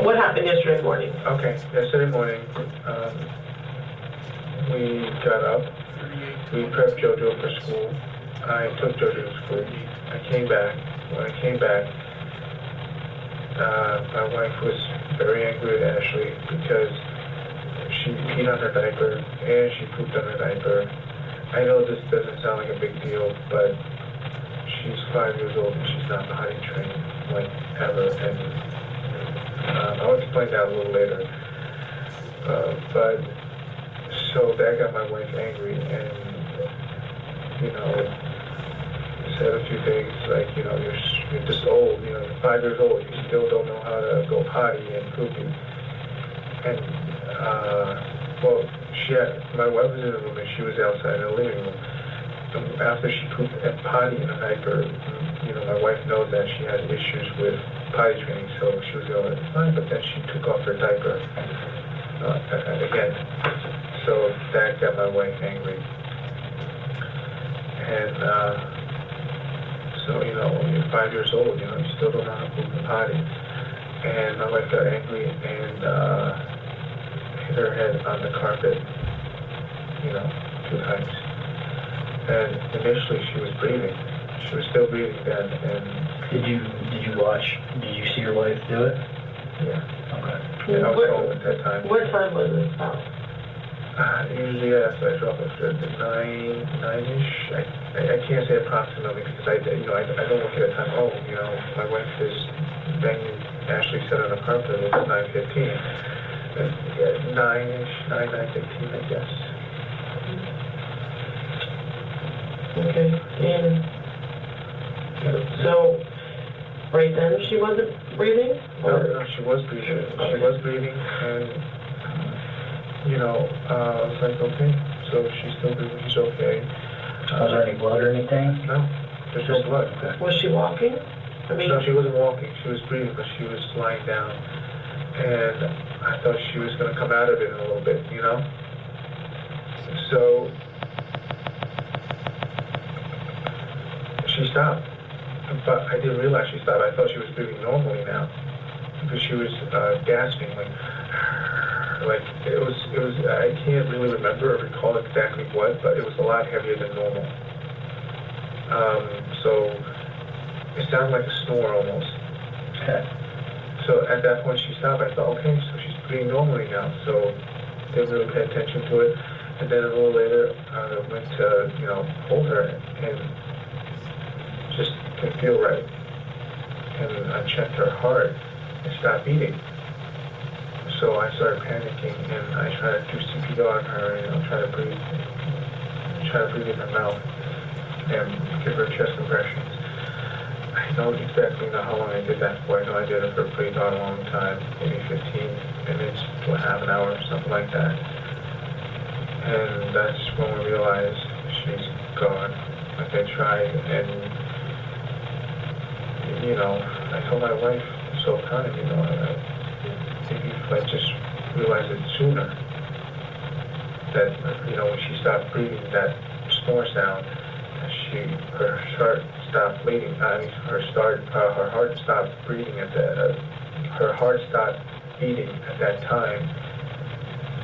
What happened yesterday morning? Okay, yesterday morning, we got up, we prepped JoJo for school. I took JoJo to school. I came back. When I came back, my wife was very angry at Ashley because she peed on her diaper and she pooped on her diaper. I know this doesn't sound like a big deal, but she's 5 years old and she's not potty trained, like, ever. And I'll explain that a little later. But so that got my wife angry and, you know, said a few things like, you know, you're just old, you know, you're 5 years old, you still don't know how to go potty and poopy. And, well, my wife was in the room and she was outside in the living room. And after she pooped and potty in a diaper, you know, my wife knows that she has issues with potty training, so she was going, it's fine, but then she took off her diaper again. So that got my wife angry. And, so, you know, when you're 5 years old, you know, you still don't know how to poop and potty. And my wife got angry and hit her head on the carpet, you know, 2 times. And initially she was breathing. She was still breathing then. And Did you see your wife do it? Yeah. Okay. Yeah, I was home at that time. What time was it about? Usually after I drop off at 9-ish. I can't say approximately because I don't look at the time. Oh, you know, my wife is banging Ashley said on the carpet. It was 9:15. 9-ish, 9:15, I guess. Okay, and so right then she wasn't breathing? No, she was breathing. She was breathing, and you know, I was like, okay, so she's still breathing. She's okay. Was there any blood or anything? No, there's no blood. Was she walking? No, she wasn't walking. She was breathing, but she was lying down, and I thought she was going to come out of it in a little bit, you know. So she stopped, but I didn't realize she stopped. I thought she was breathing normally now because she was gasping, like it was. I can't really remember or recall exactly what, but it was a lot heavier than normal. So it sounded like a snore almost. Okay. So at that point she stopped. I thought, okay, so she's breathing normally now. So didn't really pay attention to it. And then a little later, I went to, you know, hold her and just didn't feel right. And I checked her heart and stopped beating. So I started panicking and I tried to do CPR on her, you know, try to breathe in her mouth and give her chest compressions. I don't exactly know how long I did that for. I know I did it for a pretty darn long time, maybe 15 minutes to a half an hour or something like that. And that's when we realized she's gone. Like I tried and, you know, I told my wife this whole time, you know, maybe if I just realized it sooner, that, you know, when she stopped breathing, that snore sound, her heart stopped bleeding. I mean, her heart stopped breathing her heart stopped beating at that time.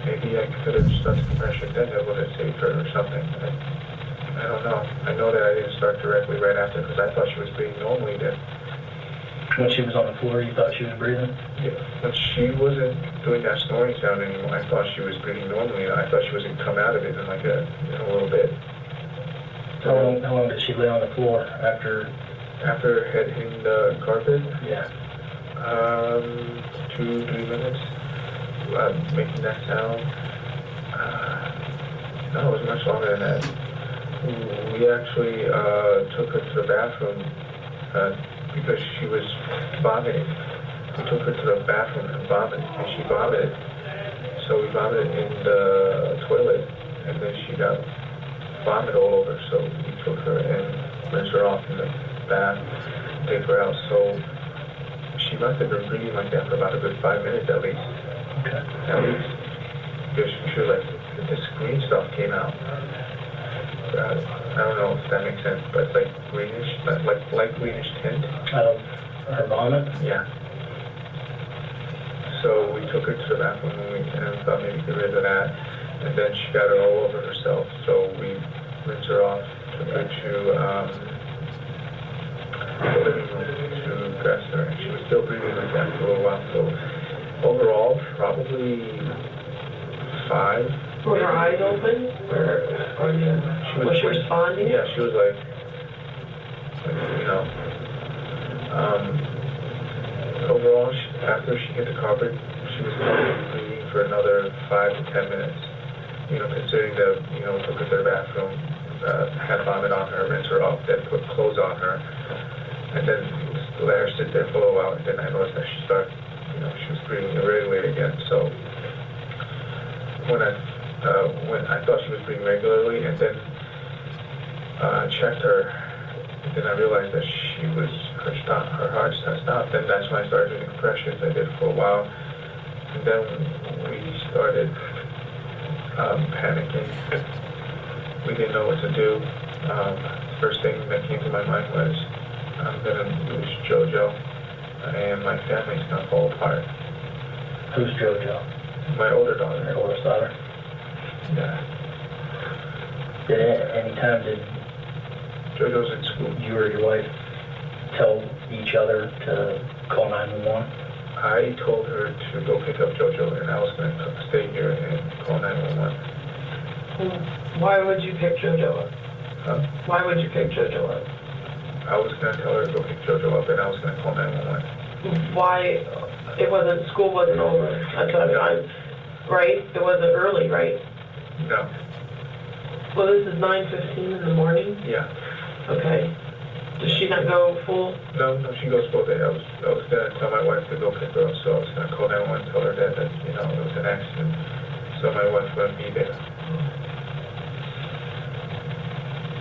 Maybe I could have started compression then, it would have saved her or something. I don't know. I know that I didn't start directly right after because I thought she was breathing normally then. When she was on the floor, you thought she was breathing? Yeah, but she wasn't doing that snoring sound anymore. I thought she was breathing normally. I thought she was going to come out of it in like in a little bit. How long did she lay on the floor after? After her head hitting the carpet? Yeah. 2-3 minutes, making that sound. No, it was much longer than that. We actually took her to the bathroom because she was vomiting. We took her to the bathroom and she vomited. So we vomited in the toilet, and then she got vomit all over. So we took her and rinsed her off in the bath, take her out. So she must have been breathing like that for about a good 5 minutes at least. Okay. At least. Because she was like, this green stuff came out. I don't know if that makes sense, but it's like greenish, like light greenish tint. Her vomit? Yeah. So we took her to the bathroom and thought maybe get rid of that. And then she got it all over herself. So we rinsed her off, took her to the living room to dress her. And she was still breathing like that for a little while. So overall, probably 5. Were her eyes open? Was she responding? Yeah, she was like, you know. Overall, after she hit the carpet, she was probably breathing for another 5 to 10 minutes. You know, considering that, you know, took her to the bathroom, had vomit on her, rinsed her off, then put clothes on her, and then let her sit there for a little while, and then I noticed that she started, you know, she was breathing irregularly again. So when I thought she was breathing regularly, and then checked her, and then I realized that she was, her heart stopped. Then that's when I started doing compressions. I did for a while, and then we started panicking. We didn't know what to do. First thing that came to my mind was, I'm gonna lose JoJo, and my family's gonna fall apart. Who's JoJo? My older daughter. Your oldest daughter? Yeah. Did JoJo's in school. you or your wife tell each other to call 911? I told her to go pick up JoJo, and I was going to stay here and call 911. Why would you pick JoJo up? Huh? Why would you pick JoJo up? I was going to tell her to go pick JoJo up, and I was going to call 911. Why? School wasn't over. That's what right? It wasn't early, right? No. Well, this is 9:15 in the morning? Yeah. Okay. Does she not go full? No, she goes full day. I was going to tell my wife to go pick her up, so I was going to call 911 and tell her that, you know, it was an accident, so my wife wouldn't be there.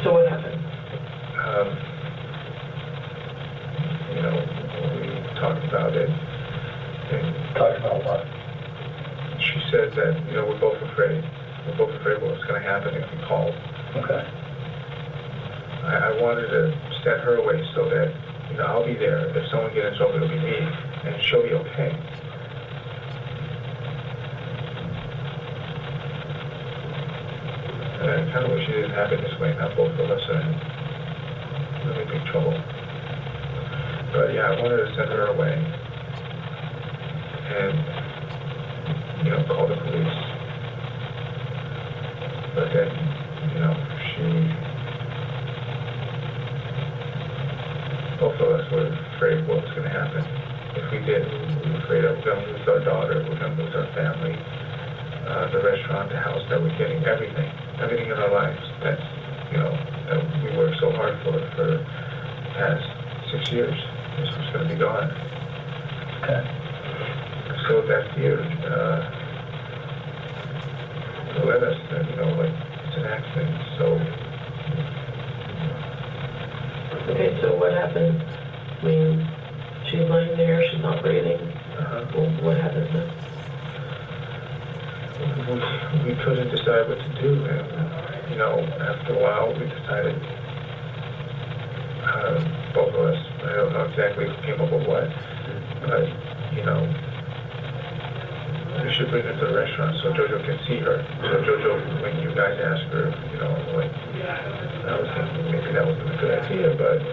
So what happened? You know, we talked about it, and Talked about what? she said that, you know, we're both afraid. We're both afraid what was going to happen if we called. Okay. I wanted to send her away so that, you know, I'll be there. If someone gets in trouble, it'll be me, and she'll be okay. And I kind of wish it didn't happen this way. Now both of us are in really big trouble. But yeah, I wanted to send her away and, you know, call the police. But then, you know, both of us were afraid what was going to happen. If we did, we were afraid that we're going to lose our daughter, we're going to lose our family, the restaurant, the house that we're getting, everything in our lives. That's, you know, that we worked so hard for the past 6 years. This was going to be gone. Okay. So that fear led us to, you know, like, it's an accident, so. Okay, so what happened? I mean, she's laying there, she's not breathing. Well, what happens then? We couldn't decide what to do, and, you know, after a while, we decided, both of us, I don't know exactly who came up with what, but, you know, we should bring her to the restaurant so JoJo can see her. So JoJo, when you guys ask her, you know, like, I was thinking maybe that wasn't a good idea, but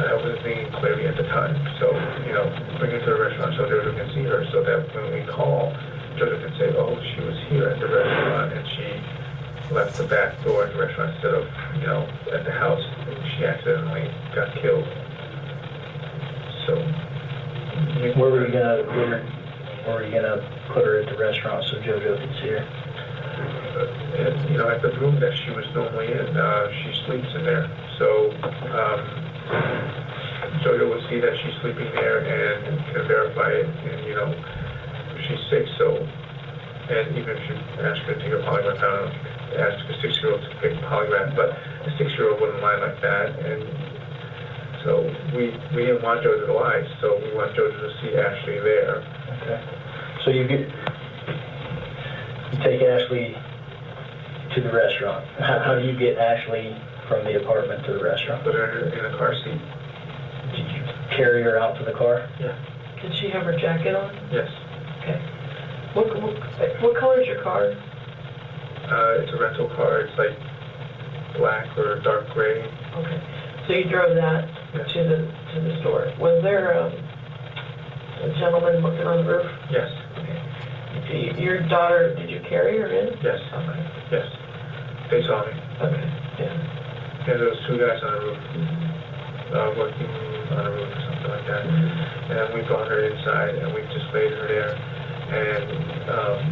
I wasn't thinking clearly at the time. So, you know, bring her to the restaurant so JoJo can see her, so that when we call, JoJo can say, oh, she was here at the restaurant and she left the back door at the restaurant instead of, you know, at the house. She accidentally got killed. So. Where were you gonna put her at the restaurant so JoJo could see her? And, you know, at the room that she was normally in, she sleeps in there. So JoJo would see that she's sleeping there and can verify it. And, you know, she's sick, so, and even if you ask her to take a polygraph, I don't know if you could ask a 6-year-old to take a polygraph, but a 6-year-old wouldn't lie like that. And so we didn't want JoJo to lie, so we want JoJo to see Ashley there. Okay. So you take Ashley to the restaurant. How do you get Ashley from the apartment to the restaurant? Put her in a car seat. Did you carry her out to the car? Yeah. Did she have her jacket on? Yes. Okay. What color is your car? It's a rental car. It's like black or dark gray. Okay. So you drove that Yes. to the store. Was there a gentleman looking on the roof? Yes. Okay. Your daughter, did you carry her in? Yes. Okay. Yes. They saw me. Okay. Yeah. Yeah, there was 2 guys on the roof, Mm-hmm. working on a roof or something like that. Mm-hmm. And we brought her inside and we just laid her there. And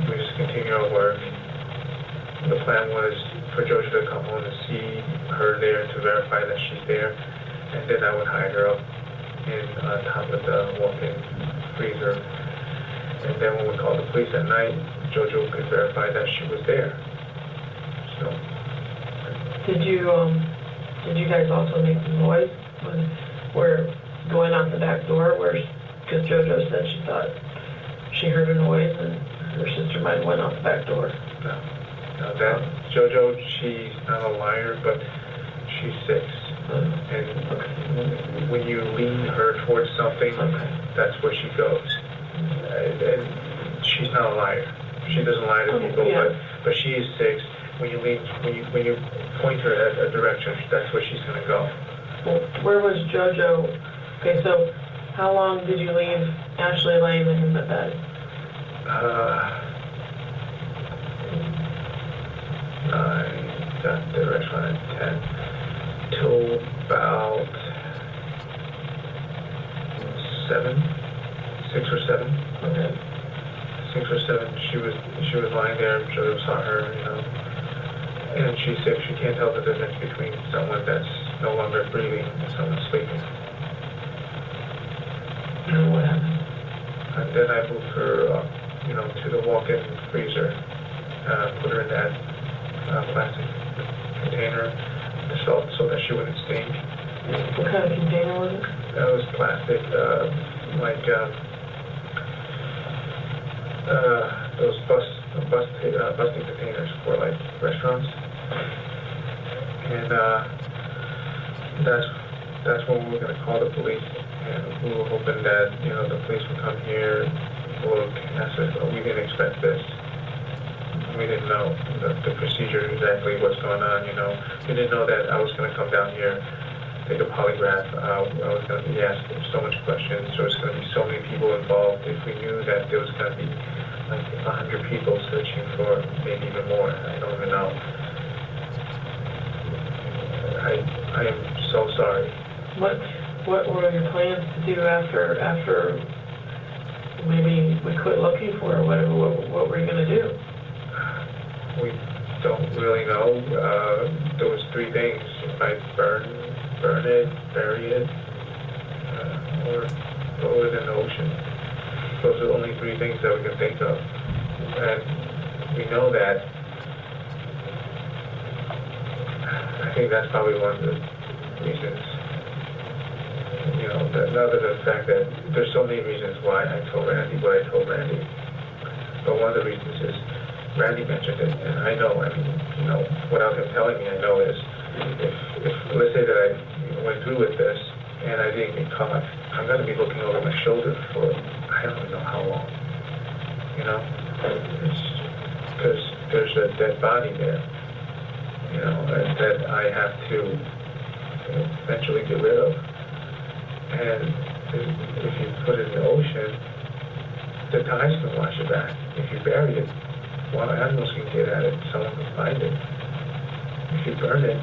we just continued our work. The plan was for Jojo to come home and see her there to verify that she's there. And then I would hide her up in on top of the walk-in freezer. And then when we called the police at night, Jojo could verify that she was there. So. Did you guys also make some noise when we're going out the back door? Because JoJo said she thought she heard a noise and her sister might have went out the back door. No, that JoJo, she's not a liar, but she's 6. And when you lean her towards something, that's where she goes. And she's not a liar. She doesn't lie to people, but she is 6. When you point her at a direction, that's where she's going to go. Well, where was JoJo? Okay, so how long did you leave Ashley laying in the bed? I got the restaurant at 10 till about 7, 6 or 7. Okay. 6 or 7. She was lying there. Jojo saw her, and she's sick. She can't tell the difference between someone that's no longer breathing and someone sleeping. And what happened? And then I moved her up, to the walk-in freezer, put her in that plastic container so that she wouldn't stink. What kind of container was it? That was plastic, those busting containers for restaurants. And that's when we were going to call the police, and we were hoping that the police would come here, look, ask us. We didn't expect this. We didn't know the procedure exactly what's going on. We didn't know that I was going to come down here, take a polygraph. I was going to be asked so much questions. There was going to be so many people involved. If we knew that there was going to be 100 people searching for, maybe even more, I don't even know. I am so sorry. What were your plans to do after maybe we quit looking for her? What were you going to do? We don't really know. There was 3 things. If I burn it, bury it, or throw it in the ocean. Those are the only 3 things that we can think of. And we know that. I think that's probably one of the reasons. Other than the fact that there's so many reasons why I told Randy what I told Randy. But one of the reasons is Randy mentioned it, and I know, without him telling me, I know is, if let's say that I went through with this, and I didn't get caught, I'm going to be looking over my shoulder for, I don't even know how long, It's because there's a dead body there, that I have to eventually get rid of. And if you put it in the ocean, the tides can wash it back. If you bury it, wild animals can get at it, someone can find it. If you burn it,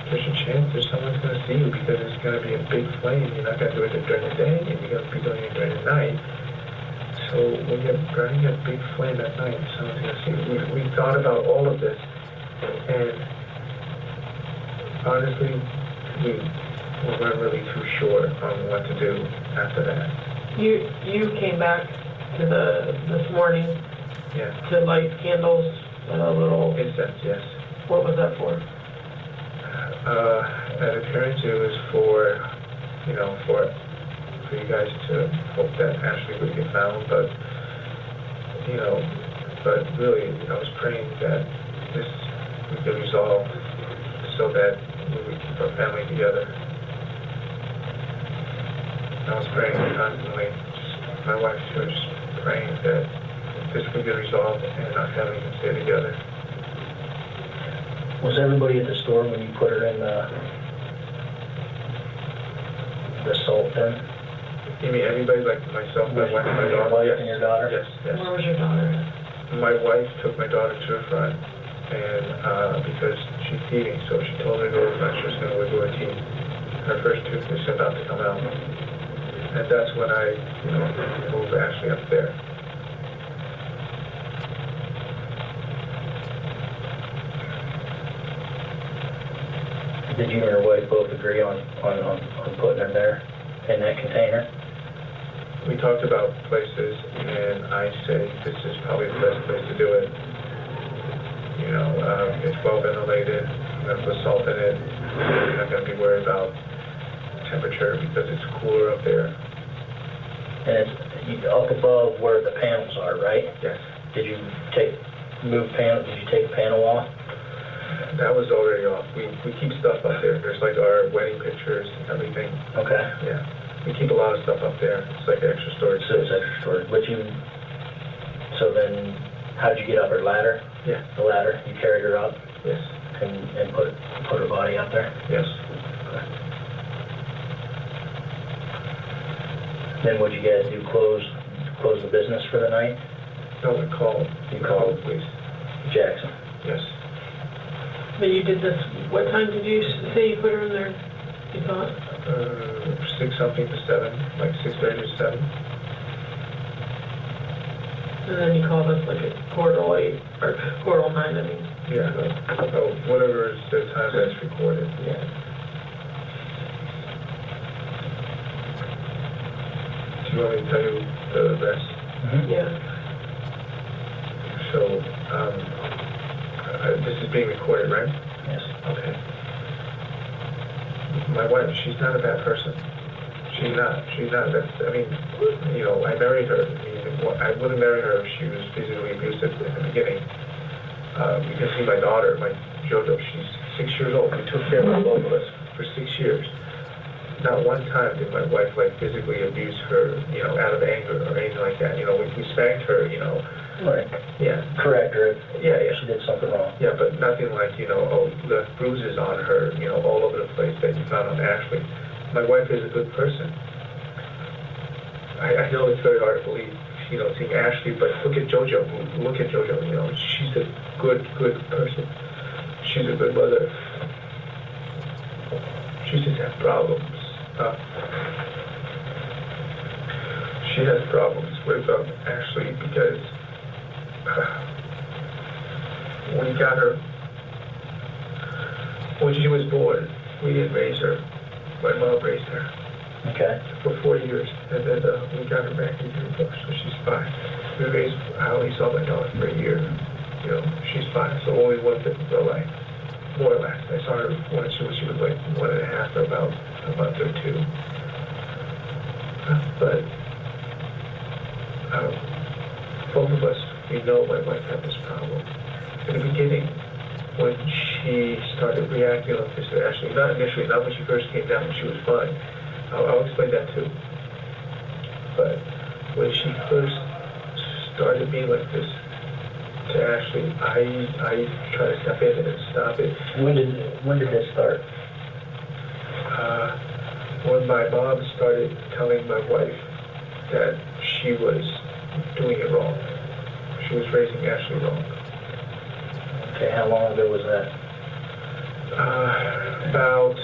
there's a chance that someone's going to see you because it's going to be a big flame. You're not going to do it during the day, and you're going to be doing it during the night. So when you're burning a big flame at night, someone's going to see you. We thought about all of this, and honestly, we weren't really too sure on what to do after that. You came back to this morning to light candles and a little incense, yes. What was that for? At appearance, it was for you guys to hope that Ashley would get found, but really, I was praying that this would get resolved so that we would keep our family together. I was praying constantly. My wife, she was just praying that this could get resolved and not having them stay together. Was everybody at the store when you put her in the salt bin? You mean everybody, like myself, my wife, and my daughter? Your wife Yes. and your daughter? Yes, yes. Where was your daughter at? My wife took my daughter to the front, and because she's teething, so she told me to go to the front, she was going to wiggle her teeth. Her first tooth was about to come out. And that's when I, moved Ashley up there. Did you and your wife both agree on putting her there in that container? We talked about places, and I said this is probably the best place to do it. It's well ventilated. I'm going to put salt in it. You're not going to be worried about temperature because it's cooler up there. And it's up above where the panels are, right? Yes. Did you take the panel off? That was already off. We keep stuff up there. There's like our wedding pictures and everything. Okay. Yeah. We keep a lot of stuff up there. It's like extra storage. So it's extra storage. So then, how'd you get up her ladder? Yeah. The ladder, you carried her up? Yes. And put her body up there? Yes. Okay. Then what'd you guys do, close the business for the night? No, we called. You called the police. Jackson? Yes. But you did this, what time did you say you put her in there? You thought? 6-something to 7, like 6:30 to 7. And then you called us like at 8:15, or 9:15, I mean. Yeah. Whatever is the time that's recorded. Yeah. Do you want me to tell you the rest? Mm-hmm. Yeah. So, this is being recorded, right? Yes. Okay. My wife, she's not a bad person. She's not. I married her. I wouldn't marry her if she was physically abusive at the beginning. You can see my daughter, my JoJo, she's 6 years old. We took care of both of us for 6 years. Not one time did my wife physically abuse her, out of anger or anything like that. We spanked her, Right. Yeah. Correct her if Yeah. she did something wrong. Yeah, but nothing like, left bruises on her, all over the place that you found on Ashley. My wife is a good person. I know it's very hard to believe, seeing Ashley, but look at JoJo. Look at JoJo, she's a good person. She's a good mother. She just has problems. She has problems with Ashley because we got her when she was born. We didn't raise her. My mom raised her. Okay. For 4 years, and then we got her back in Europe, so she's 5. I only saw my daughter for a year. She's 5, so only once in real life, more or less. I saw her when she was like 1.5 for about a month or 2. But both of us, we know my wife had this problem. In the beginning, when she started reacting like this to Ashley, not initially, not when she first came down, when she was fine. I'll explain that too. But when she first started being like this to Ashley, I try to step in and stop it. When did this start? When my mom started telling my wife that she was doing it wrong. She was raising Ashley wrong. Okay, how long ago was that? About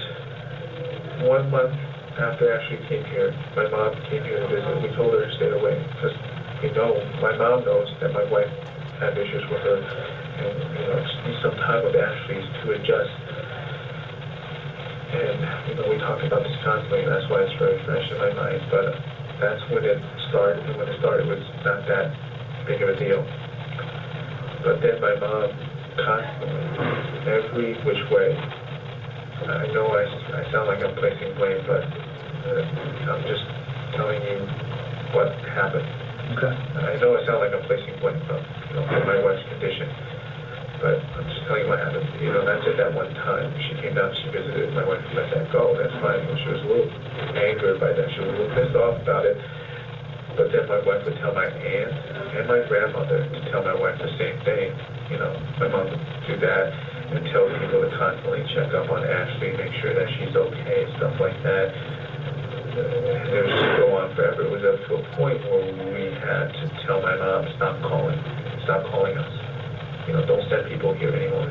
1 month after Ashley came here. My mom came here to visit. We told her to stay away because my mom knows that my wife had issues with her, and she needs some time with Ashley to adjust. And we talked about this constantly, and that's why it's very fresh in my mind. But that's when it started. And when it started, it was not that big of a deal. But then my mom constantly, every which way. I know I sound like I'm placing blame, but I'm just telling you what happened. Okay. I know I sound like I'm placing blame from my wife's condition, but I'm just telling you what happened. That's at that one time. She came down, she visited, my wife let that go. That's fine. She was a little angered by that. She was a little pissed off. talk about it. But then my wife would tell my aunt and my grandmother to tell my wife the same thing. You know, my mom would do that and tell people to constantly check up on Ashley, make sure that she's okay, stuff like that. And it would just go on forever. It was up to a point where we had to tell my mom, stop calling us. You know, don't send people here anymore.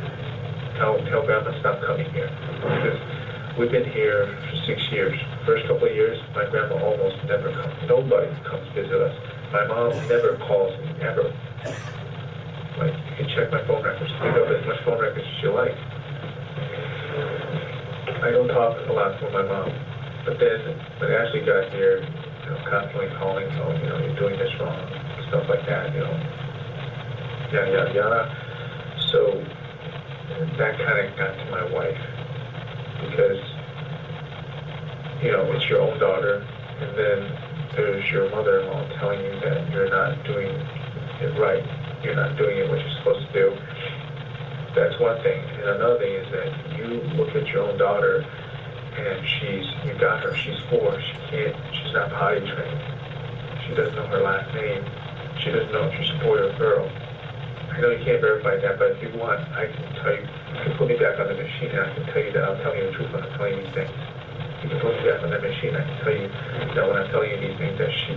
Tell grandma, stop coming here. Because we've been here for 6 years. First couple of years, my grandma almost never comes. Nobody comes visit us. My mom never calls me, ever. Like, you can check my phone records. Pick up as much phone records as you like. I don't talk a lot with my mom. But then, when Ashley got here, you know, constantly calling, oh, you know, you're doing this wrong, stuff like that, you know, yada, yada, yada. So, that kind of got to my wife. Because, you know, it's your own daughter, and then there's your mother-in-law telling you that you're not doing it right. You're not doing it what you're supposed to do. That's one thing. And another thing is that you look at your own daughter, and you got her, she's 4, she's not potty trained. She doesn't know her last name. She doesn't know if she's a boy or a girl. I know you can't verify that, but if you want, I can tell you, you can put me back on the machine, and I can tell you that I'm telling you the truth when I'm telling you these things. You can put me back on that machine, I can tell you that when I'm telling you these things, that she's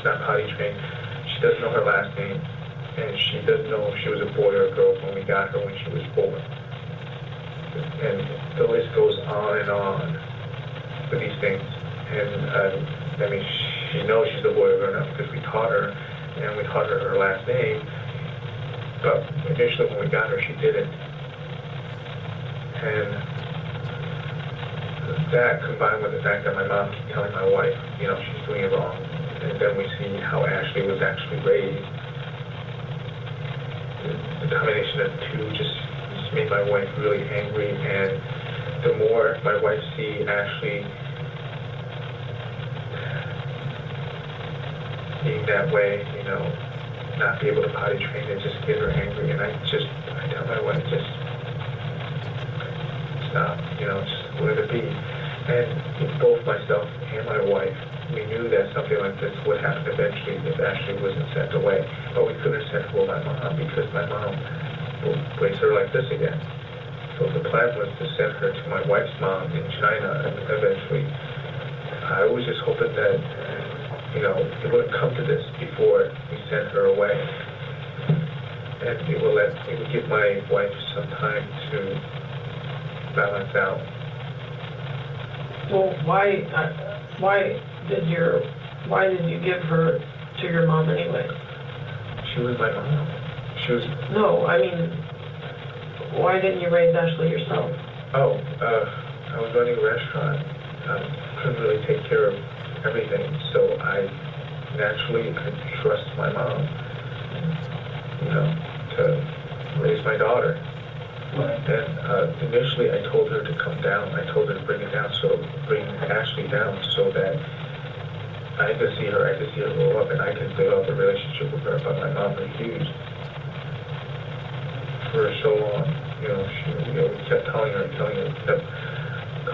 not potty trained, she doesn't know her last name, and she doesn't know if she was a boy or a girl when we got her when she was 4. And the list goes on and on with these things. And I mean, she knows she's a boy or girl now because we taught her, and we taught her her last name. But initially when we got her, she didn't. And that combined with the fact that my mom keeps telling my wife, you know, she's doing it wrong. And then we see how Ashley was actually raised. The combination of the two just made my wife really angry. And the more my wife sees Ashley being that way, you know, not be able to potty train, it just get her angry. And I tell my wife, just stop, you know, just let it be. And both myself and my wife, we knew that something like this would happen eventually if Ashley wasn't sent away. But we couldn't send her to my mom because my mom will raise her like this again. So the plan was to send her to my wife's mom in China eventually. I was just hoping that, you know, it wouldn't come to this before we sent her away. And it would give my wife some time to balance out. Well, why did you give her to your mom anyway? She was my mom. No, I mean, why didn't you raise Ashley yourself? Oh, I was running a restaurant. Couldn't really take care of everything, so I trust my mom, you know, to raise my daughter. And initially I told her to come down. I told her to bring Ashley down so that I could see her grow up and I could develop a relationship with her, but my mom refused for so long. You know, we kept telling her, kept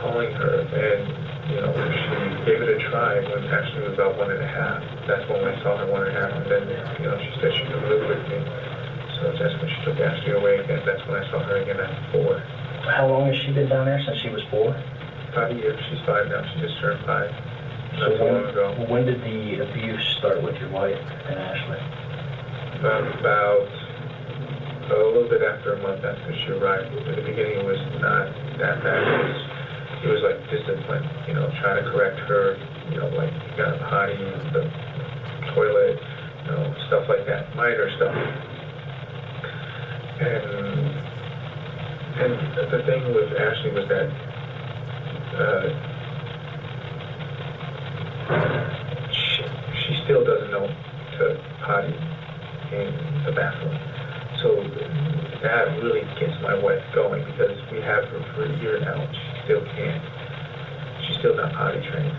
calling her, and, you know, she gave it a try when Ashley was about 1.5. That's when I saw her 1.5, and then, you know, she said she could live with me. So that's when she took Ashley away again. That's when I saw her again at 4. How long has she been down there, since she was 4? 5 years. She's 5 now. She just turned 5. So Not so long ago. When did the abuse start with your wife and Ashley? About a little bit after a month after she arrived. In the beginning, it was not that bad. It was like discipline, you know, trying to correct her, you know, like you got a potty, the toilet, you know, stuff like that, minor stuff. And the thing with Ashley was that she still doesn't know to potty in the bathroom. So that really gets my wife going because we have her for a year now. She still can't. She's still not potty trained.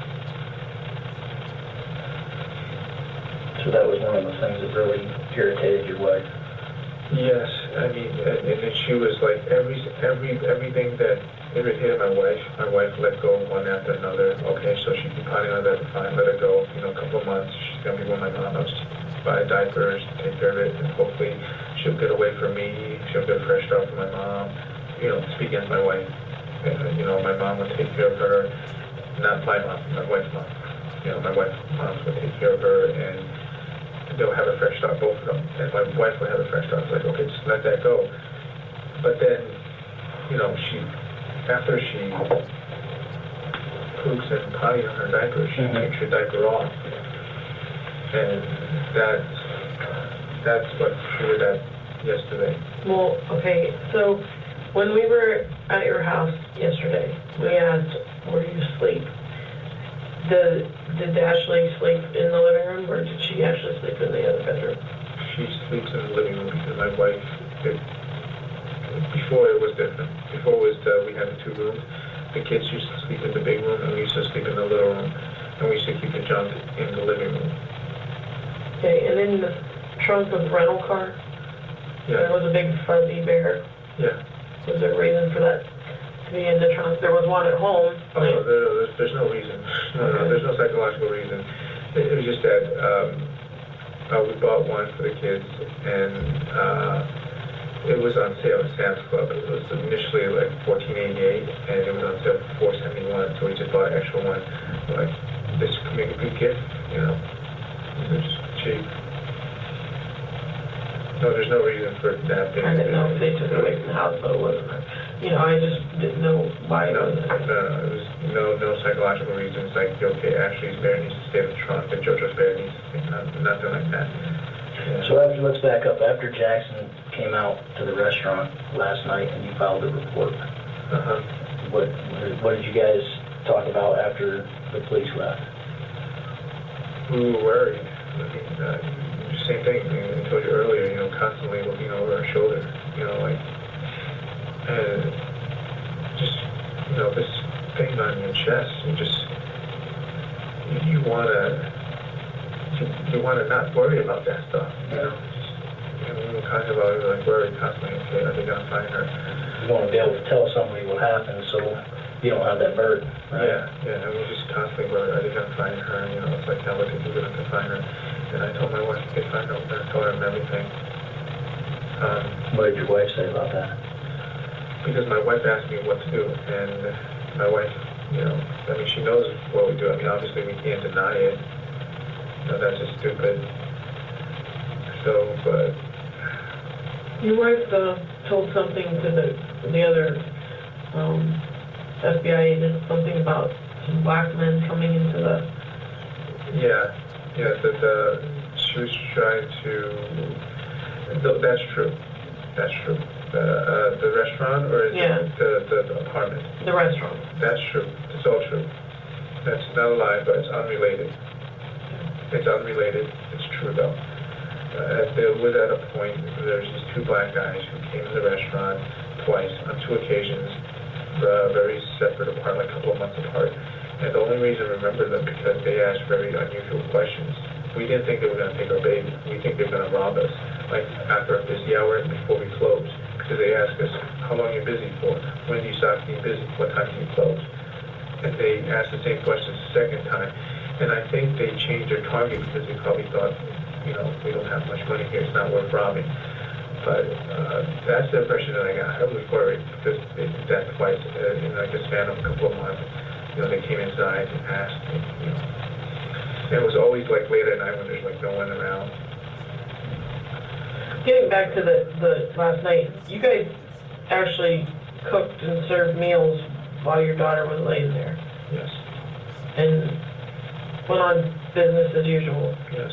So that was one of the things that really irritated your wife? Yes, I mean, and then she was like everything that irritated my wife. My wife let go one after another. Okay, so she keep potting on that, fine, let her go. You know, a couple of months, she's gonna be with my mom. I'll just buy diapers, take care of it, and hopefully she'll get away from me. She'll get a fresh start from my mom. You know, speak against my wife. You know, my mom would take care of her. Not my mom, my wife's mom. You know, my wife's mom would take care of her, and they'll have a fresh start, both of them. And my wife would have a fresh start. It's like, okay, just let that go. But then, you know, after she poops and potty on her diaper, she takes her diaper off. And that's what triggered that yesterday. Well, okay, so when we were at your house yesterday, we asked, where do you sleep? Did Ashley sleep in the living room, or did she actually sleep in the other bedroom? She sleeps in the living room because my wife, before it was different. Before it was, we had the 2 rooms. The kids used to sleep in the big room, and we used to sleep in the little room. And we used to keep the junk in the living room. Okay, and in the trunk of the rental car, there was a big fuzzy bear. Yeah. Was there a reason for that to be in the trunk? There was one at home. Oh, no, there's no reason. No, there's no psychological reason. It was just that we bought one for the kids, and it was on sale at Sam's Club. It was initially like $14.88, and it was on sale for $4.71, so we just bought an extra one. Like, this could make a good gift, you know. It's cheap. No, there's no reason for that. I didn't know if they took it away from the house, but it wasn't. You know, I just didn't know why. No, it was no psychological reasons. Like, okay, Ashley's bear needs to stay in the trunk, and JoJo's bear needs to stay, nothing like that. Yeah. So let's back up. After Jackson came out to the restaurant last night and you filed the report, what did you guys talk about after the police left? We were worried. I mean, same thing. I told you earlier. You know, constantly looking over our shoulder. You know, like, and just, you know, this thing on your chest. You want to not worry about that stuff. You know, we were talking about it, like worried constantly. Okay, are they gonna find her? You want to be able to tell somebody what happened, so you don't have that burden. Right? Yeah. And we just constantly worried, are they gonna find her? You know, it's like, how would they do it if they find her? And I told my wife, if they find her, I'm gonna tell her everything. What did your wife say about that? Because my wife asked me what to do, and my wife, you know, I mean, she knows what we do. I mean, obviously we can't deny it. You know, that's just stupid. So, but... Your wife told something to the other FBI agent, something about some black men coming into the... Yeah, that she was trying to... That's true. The restaurant, or is it the apartment? The restaurant. That's true. It's all true. That's not a lie, but it's unrelated. It's unrelated. It's true, though. There was at a point, there's these 2 black guys who came to the restaurant twice, on 2 occasions, very separate apart, like a couple of months apart. And the only reason I remember them because they asked very unusual questions. We didn't think they were going to take our baby. We think they were going to rob us, like after a busy hour and before we close. Because they asked us, how long are you busy for? When do you stop being busy? What time do you close? And they asked the same questions the second time. And I think they changed their target because they probably thought, you know, we don't have much money here, it's not worth robbing. But that's the impression that I got. I was worried because they did that twice in like a span of a couple of months. You know, they came inside and asked me, you know. And it was always like late at night when there's like no one around. Getting back to the last night, you guys actually cooked and served meals while your daughter was laying there. Yes. And went on business as usual. Yes.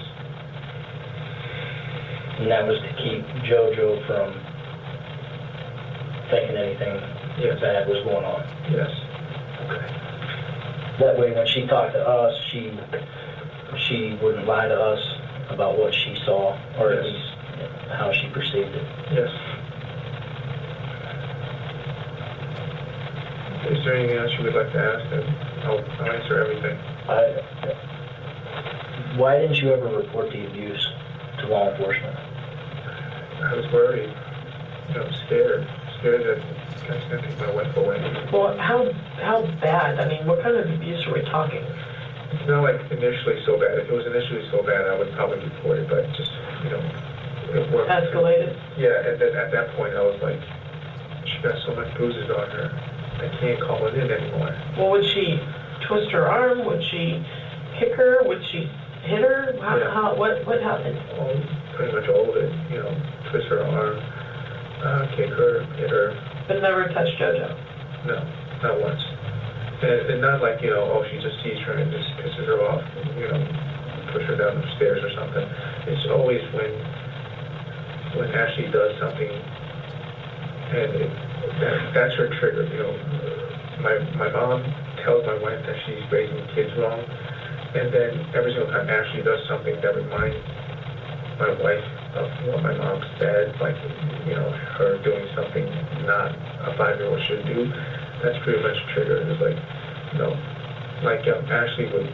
And that was to keep JoJo from thinking anything bad was going on. Yes. Okay. That way, when she talked to us, she wouldn't lie to us about what she saw, or at least how she perceived it. Yes. Is there anything else you would like to ask? I'll answer everything. Why didn't you ever report the abuse to law enforcement? I was worried. You know, scared scared that this guy's gonna take my wife away. Well, how bad? I mean, what kind of abuse are we talking? It's not like initially so bad. If it was initially so bad, I would probably report it, but just, you know, it worked. Escalated? Yeah, and then at that point, I was like, she got so much bruises on her, I can't call it in anymore. Well, would she twist her arm? Would she kick her? Would she hit her? What happened? Well, pretty much all of it, you know, twist her arm, kick her, hit her. But never touch JoJo? No, not once. And not like, you know, oh, she just sees her and just pisses her off, you know, push her down the stairs or something. It's always when Ashley does something, and that's her trigger, you know. My mom tells my wife that she's raising kids wrong, and then every single time Ashley does something that reminds my wife of what my mom said, like, you know, her doing something not a 5-year-old should do, that's pretty much a trigger. It's like, you know, like Ashley would,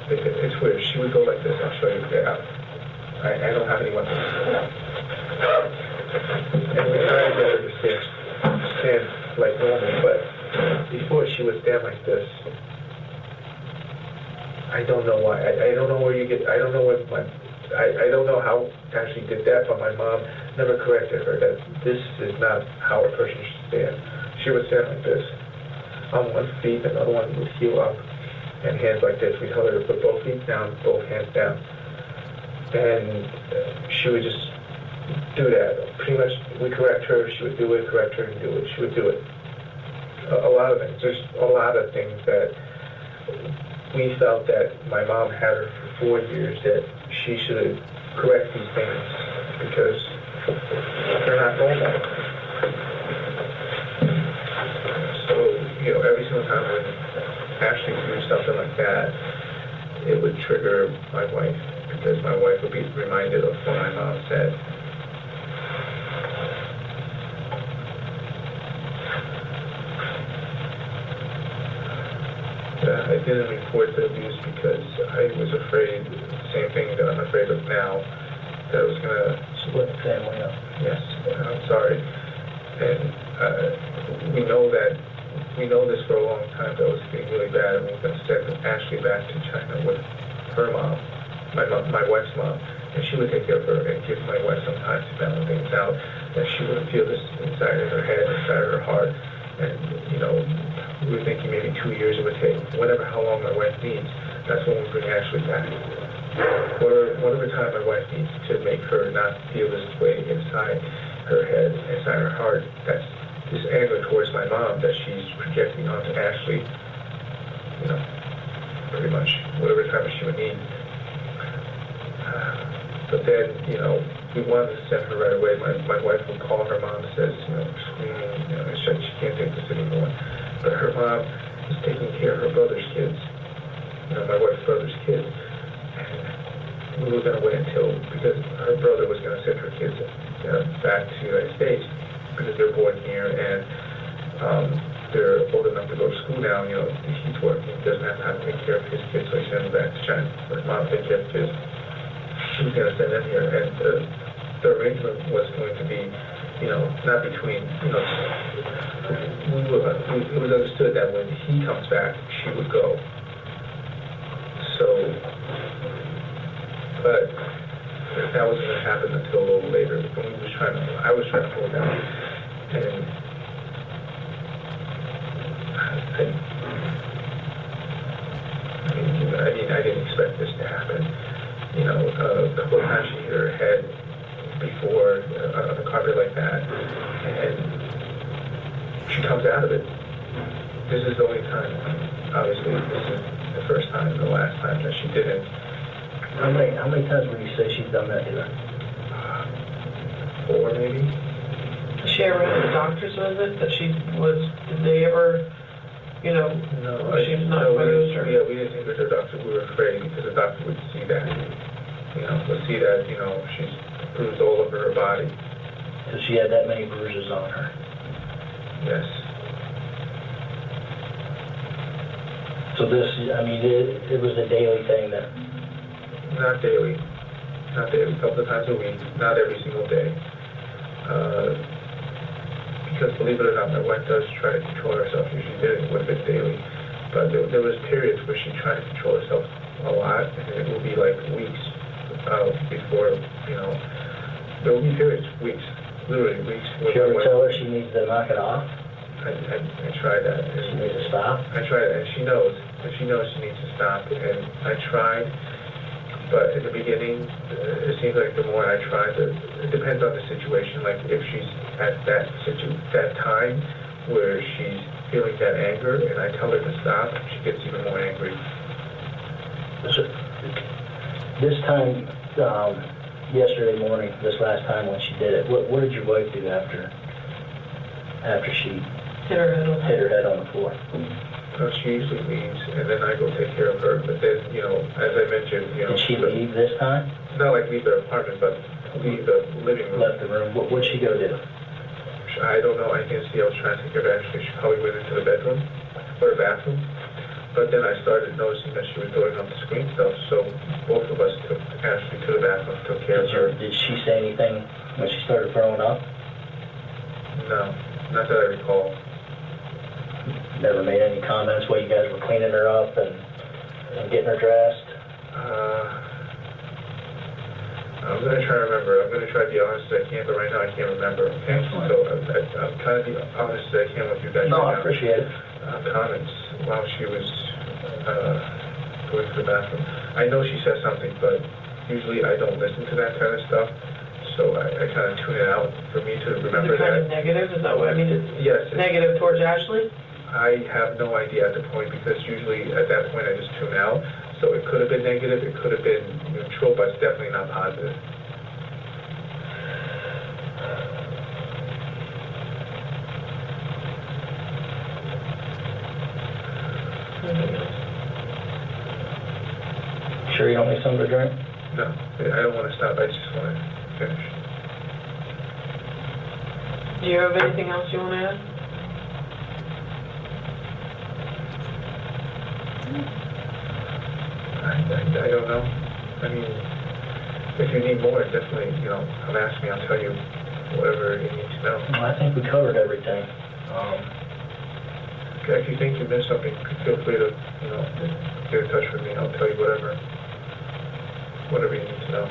it's weird, she would go like this. I'll show you. I don't have any weapons. And we try to get her to stand like normal, but before she would stand like this. I don't know why. I don't know where you get, I don't know what I don't know how Ashley did that, but my mom never corrected her that this is not how a person should stand. She would stand like this, on one feet, another one would heel up, and hands like this. We told her to put both feet down, both hands down. And she would just do that. Pretty much, we correct her, she would do it, correct her, and do it. She would do it. A lot of things. There's a lot of things that we felt that my mom had her for 4 years, that she should correct these things because they're not normal. You know, every single time when Ashley do something like that, it would trigger my wife, because my wife would be reminded of what my mom said. I didn't report the abuse because I was afraid, same thing that I'm afraid of now, that it was going to split the family up. Yes, I'm sorry. And we know this for a long time, that it was getting really bad, and we were going to send Ashley back to China with her mom, my wife's mom, and she would take care of her and give my wife some time to balance things out, that she wouldn't feel this inside of her head, inside of her heart. And, you know, we were thinking maybe 2 years it would take, how long my wife needs. That's when we bring Ashley back. Whatever time my wife needs to make her not feel this way inside her head, inside her heart, that's this anger towards my mom that she's projecting onto Ashley, you know, pretty much whatever time she would need. But then, you know, we wanted to send her right away. My wife would call her mom and says, you know, screaming, you know, she can't take this anymore. But her mom is taking care of her brother's kids, you know, my wife's brother's kids. And we were going to wait until, because her brother was going to send her kids back to the United States, because they're born here and they're old enough to go to school now. You know, he's working, he doesn't have time to take care of his kids, so he sends them back to China. Her mom takes care of his. She was going to send them here, and the arrangement was going to be, you know, not between, you know, it was understood that when he comes back, she would go. So, but that wasn't going to happen until a little later. When I was trying to pull down, and I didn't expect this to happen. You know, a couple of times she hit her head before on the carpet like that, and she comes out of it. This is the only time. Obviously, this is the first time and the last time that she didn't. How many times would you say she's done that to her? 4 maybe. Did she ever have a doctor's visit? Did they ever, you know, no, she was not bruised? Yeah, we didn't think it was her doctor. We were afraid because the doctor would see that. You know, would see that, you know, she's bruised all over her body. So she had that many bruises on her? Yes. So this, I mean, it was a daily thing then? Not daily. Not daily. A couple of times a week. Not every single day. because believe it or not, my wife does try to control herself. Usually did it would have been daily, but there was periods where she tried to control herself a lot, and it will be like weeks before, you know, there will be periods, weeks, literally weeks. Did you ever tell her she needs to knock it off? I tried that. She needs to stop? I tried it, and she knows she needs to stop, and I tried, but in the beginning, it seems like the more I tried, it depends on the situation, like if she's at that time where she's feeling that anger, and I tell her to stop, she gets even more angry. So, this time, yesterday morning, this last time when she did it, what did your wife do after she hit her head on the floor? She usually leaves, and then I go take care of her. But then, you know, as I mentioned, you know... Did she leave this time? Not like leave their apartment, but leave the living room. Left the room. What'd she go do? I don't know. I can't see. I was trying to take care of Ashley. She probably went into the bedroom or the bathroom. But then I started noticing that she was throwing up the screen stuff, so both of us took Ashley to the bathroom, took care of her. Did she say anything when she started throwing up? No, not that I recall. Never made any comments while you guys were cleaning her up and getting her dressed? I'm going to try to remember. I'm going to try to be honest as I can, but right now I can't remember. Okay? So I'm trying to be honest as I can with you guys right now. No, I appreciate it. Comments while she was going to the bathroom. I know she said something, but usually I don't listen to that kind of stuff, so I kind of tune it out for me to remember that. Is it kind of negative? Is that what I mean? Yes. Negative towards Ashley? I have no idea at the point, because usually at that point I just tune out. So it could have been negative, it could have been neutral, but it's definitely not positive. Sure you don't need something to drink? No, I don't want to stop, I just want to finish. Do you have anything else you want to add? I don't know. I mean, if you need more, definitely, you know, come ask me, I'll tell you whatever you need to know. Well, I think we covered everything. Okay, if you think you missed something, feel free to, you know, get in touch with me. I'll tell you whatever you need to know.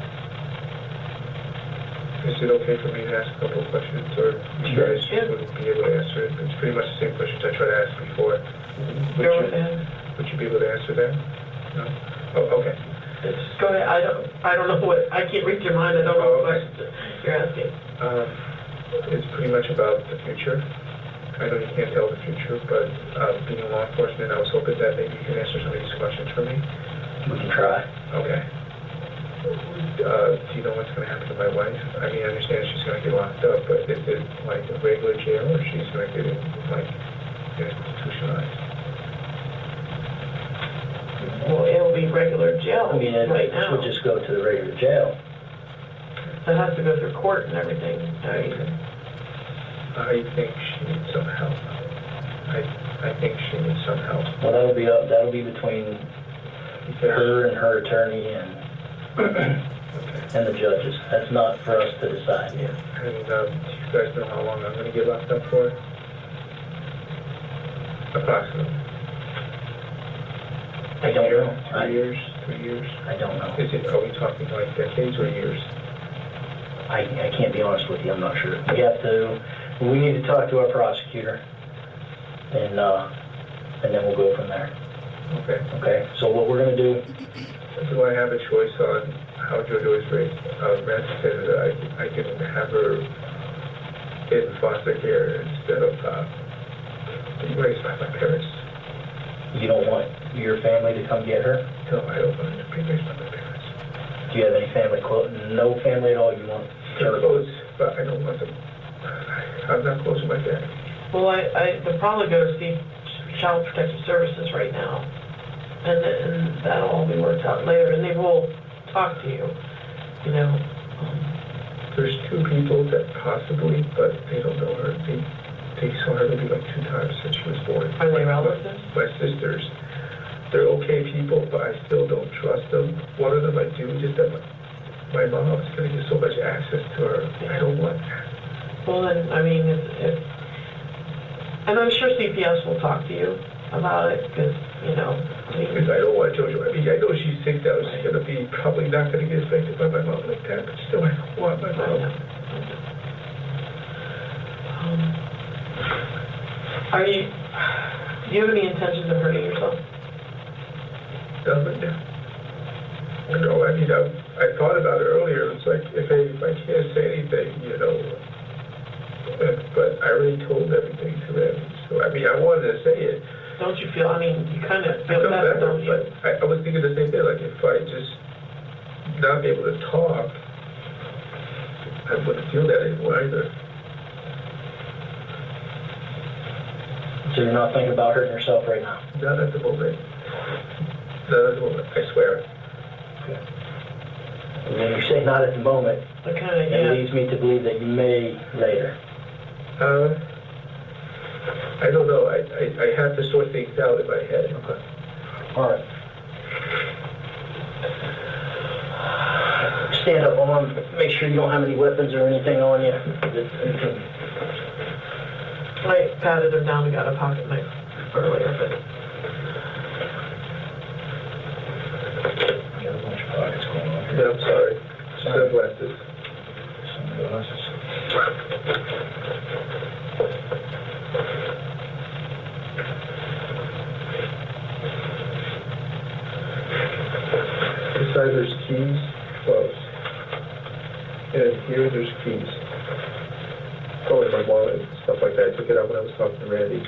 Is it okay for me to ask a couple of questions, or you guys wouldn't be able to answer it? It's pretty much the same questions I tried to ask before. Would you be able to answer that? No? Oh, okay. Just go ahead. I don't know what, I can't read your mind. I don't know what questions you're asking. It's pretty much about the future. I know you can't tell the future, but being in law enforcement, I was hoping that maybe you can answer some of these questions for me. We can try. Okay. Do you know what's going to happen to my wife? I mean, I understand she's going to get locked up, but is it like a regular jail, or she's going to get like institutionalized? Well, it'll be regular jail I mean, it right now. would just go to the regular jail. So it has to go through court and everything. I think she needs some help. I think she needs some help. Well, that'll be between her and her attorney and and the judges. That's not for us to decide. Yeah. And do you guys know how long I'm going to get locked up for? Approximately. I don't know. 3 years? 3 years? I don't know. Are we talking like decades or years? I can't be honest with you. I'm not sure. We need to talk to our prosecutor, and then we'll go from there. Okay. Okay. So what we're going to do? Do I have a choice on how JoJo is raised? Matt said that I can have her in foster care instead of being raised by my parents. You don't want your family to come get her? No, I don't want her to be raised by my parents. Do you have any family close? No family at all? You want? They're close, but I don't want them. I'm not close to my family. Well, they'll probably go to see Child Protective Services right now. And that'll all be worked out later, and they will talk to you, you know. There's 2 people that possibly, but they don't know her. They saw her maybe like 2 times since she was born. Are they relatives? My sisters. They're okay people, but I still don't trust them. One of them I do, just that my mom's going to get so much access to her. I don't want that. Well, then, I mean, if And I'm sure CPS will talk to you about it, because, you know, Because I don't want JoJo, I mean, I know she's sick now, she's gonna be, probably not gonna get affected by my mom like that, but still, I don't want my mom. Do you have any intentions of hurting yourself? Nothing, you know, I mean, I thought about it earlier, it's like, if I can't say anything, you know, but I already told everything to them, so, I mean, I wanted to say it. Don't you feel, I mean, you kind of I feel feel better, better, don't you? but I was thinking the same thing, like, if I just not be able to talk, I wouldn't feel that anymore either. So you're not thinking about hurting yourself right now? Not at the moment. Not at the moment, I swear. Okay. And when you say not at the moment, But kind of, it leads me to believe that you may later. I don't know. I have to sort things out in my head. Okay. All right. Stand up, arm. Make sure you don't have any weapons or anything on you. I patted her down and got a pocket knife earlier, but Got a bunch of pockets going on here. Yeah, I'm sorry. Sunglasses. Sunglasses. Inside there's keys, close. And here there's keys. Probably my wallet and stuff like that. I took it out when I was talking to Randy.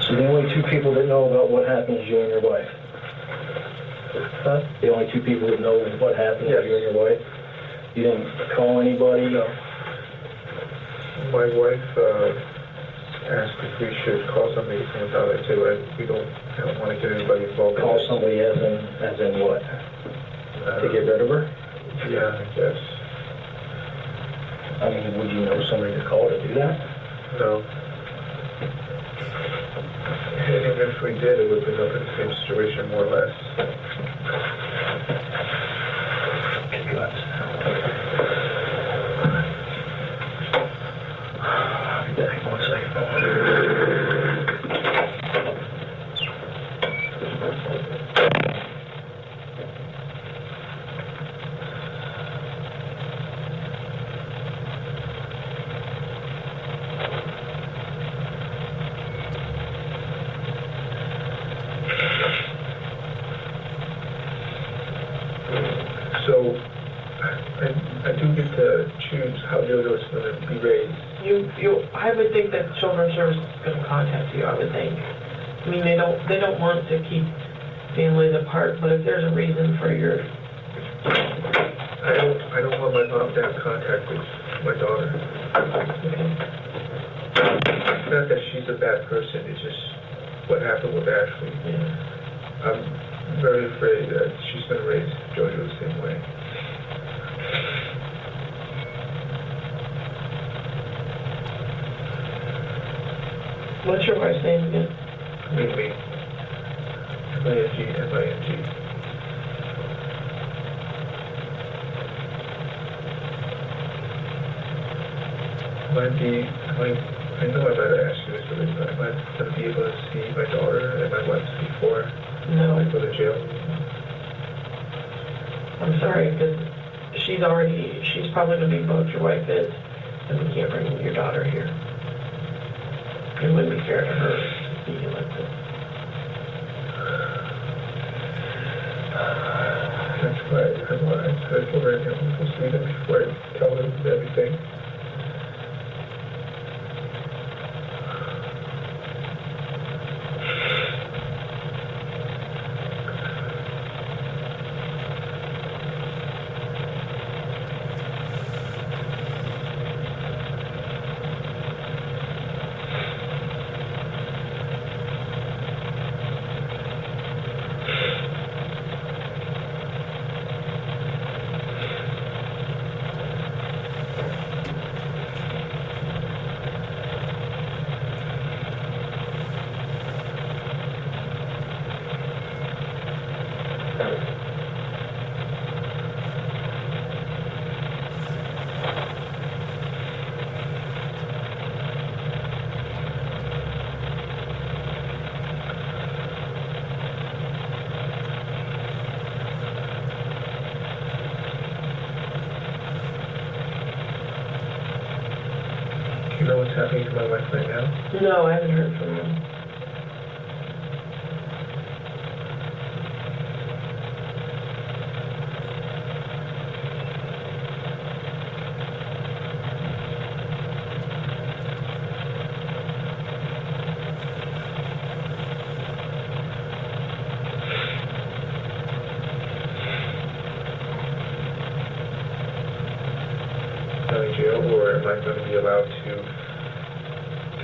So the only two people that know about what happened is you and your wife? Huh? The only two people that know what happened Yes. is you and your wife? You didn't call anybody? No. My wife asked if we should call somebody to come about it too. I don't want to get anybody involved. Call somebody as in what? To get rid of her? Yeah, I guess. I mean, would you know somebody to call to do that? No. And even if we did, it would have been up in the same situation, more or less. Back 1 second. So, I do get to choose how JoJo's going to be raised. I would think that Children's Services is going to contact you, I would think. I mean, they don't want to keep families apart, but if there's a reason for your... I don't want my mom to have contact with my daughter. Okay. Not that she's a bad person, it's just what happened with Ashley. Yeah. I'm very afraid that she's going to raise JoJo the same way. What's your wife's name again? Ming Ming. M-I-N-G. I know I might have asked you this already, but am I going to be able to see my daughter and my wife before No. I go to jail? I'm sorry, because she's probably going to be both your wife is, and we can't bring your daughter here. It wouldn't be fair to her to be like this. That's why I told her I'm supposed to see them before I tell them everything. talking to my wife right now? No, I haven't heard from him. County jail, or am I going to be allowed to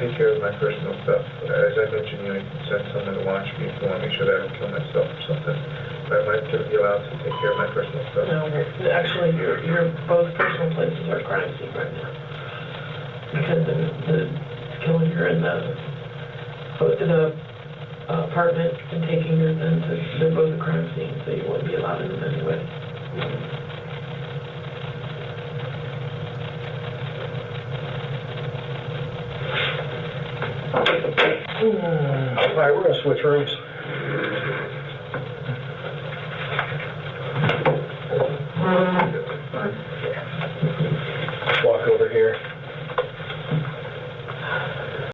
take care of my personal stuff? As I mentioned, you know, you can send someone to watch me if you want to make sure that I don't kill myself or something. But am I going to be allowed to take care of my personal stuff? No, actually, your both personal places are crime scene right now. Because the killing her in the apartment and taking her then they're both a crime scene, so you wouldn't be allowed in them anyway. All right, we're gonna switch rooms.